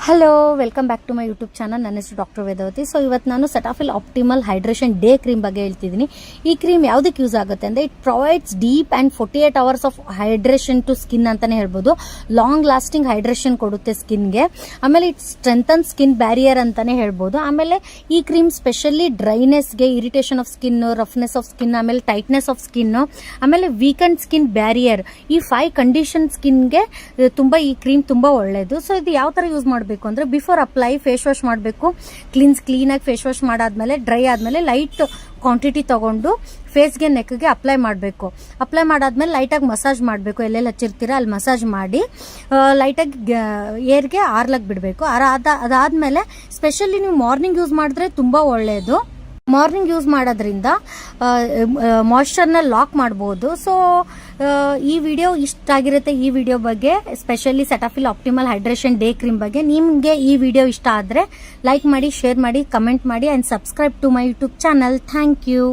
Hello, welcome back to my YouTube channel. ನನ್ನ ಹೆಸರು doctor Vedavathi. So ಇವತ್ತು ನಾನು Cetaphil optimal hydration day cream ಬಗ್ಗೆ ಹೇಳ್ತಿದ್ದೀನಿ. ಈ ಕ್ರೀಮ್ ಯಾವುದಕ್ಕೆ ಯೂಸ್ ಆಗುತ್ತೆ ಅಂದರೆ it provides deep and 48 hours of hydration to skin ಅಂತಲೇ ಹೇಳ್ಬೋದು. ಲಾಂಗ್ ಲಾಸ್ಟಿಂಗ್ ಹೈಡ್ರೇಷನ್ ಕೊಡುತ್ತೆ ಸ್ಕಿನ್ಗೆ. ಆಮೇಲೆ ಇಟ್ ಸ್ಟ್ರೆಂಥನ್ ಸ್ಕಿನ್ ಬ್ಯಾರಿಯರ್ ಅಂತಲೇ ಹೇಳ್ಬೋದು. ಆಮೇಲೆ ಈ ಕ್ರೀಮ್ ಸ್ಪೆಷಲಿ ಡ್ರೈನೆಸ್ಗೆ, irritation of skin, roughness of skin, ಆಮೇಲೆ ಟೈಟ್ನೆಸ್ ಆಫ್ ಸ್ಕಿನ್, ಆಮೇಲೆ ವೀಕೆಂಡ್ ಸ್ಕಿನ್ ಬ್ಯಾರಿಯರ್, ಈ 5 ಕಂಡೀಷನ್ ಸ್ಕಿನ್ಗೆ ತುಂಬ ಈ ಕ್ರೀಮ್ ತುಂಬ ಒಳ್ಳೆಯದು. ಸೊ ಇದು ಯಾವ ಥರ ಯೂಸ್ ಮಾಡಬೇಕು ಅಂದರೆ ಬಿಫೋರ್ ಅಪ್ಲೈ ಫೇಸ್ ವಾಶ್ ಮಾಡಬೇಕು. ಕ್ಲೀನಾಗಿ ಫೇಸ್ ವಾಶ್ ಮಾಡಾದ್ಮೇಲೆ ಡ್ರೈ ಆದಮೇಲೆ ಲೈಟ್ ಕ್ವಾಂಟಿಟಿ ತಗೊಂಡು ಫೇಸ್ಗೆ, ನೆಕ್ಗೆ ಅಪ್ಲೈ ಮಾಡಬೇಕು. ಅಪ್ಲೈ ಮಾಡಾದ್ಮೇಲೆ ಲೈಟಾಗಿ ಮಸಾಜ್ ಮಾಡಬೇಕು. ಎಲ್ಲೆಲ್ಲಿ ಹಚ್ಚಿರ್ತೀರ ಅಲ್ಲಿ ಮಸಾಜ್ ಮಾಡಿ ಲೈಟಾಗಿ ಏರ್ಗೆ ಆರ್ಲಕ್ಕೆ ಬಿಡಬೇಕು. ಅದಾದಮೇಲೆ ಸ್ಪೆಷಲಿ ನೀವು ಮಾರ್ನಿಂಗ್ ಯೂಸ್ ಮಾಡಿದ್ರೆ ತುಂಬ ಒಳ್ಳೆಯದು. ಮಾರ್ನಿಂಗ್ ಯೂಸ್ ಮಾಡೋದ್ರಿಂದ ಮಾಯ್ಶ್ಚರ್ನ ಲಾಕ್ ಮಾಡ್ಬೋದು. ಸೊ ಈ ವಿಡಿಯೋ ಇಷ್ಟ ಆಗಿರುತ್ತೆ. ಈ ವಿಡಿಯೋ ಬಗ್ಗೆ specially Cetaphil optimal hydration day cream ಬಗ್ಗೆ ನಿಮಗೆ ಈ ವಿಡಿಯೋ ಇಷ್ಟ ಆದರೆ ಲೈಕ್ ಮಾಡಿ, ಶೇರ್ ಮಾಡಿ, ಕಮೆಂಟ್ ಮಾಡಿ and subscribe to my YouTube channel. Thank you.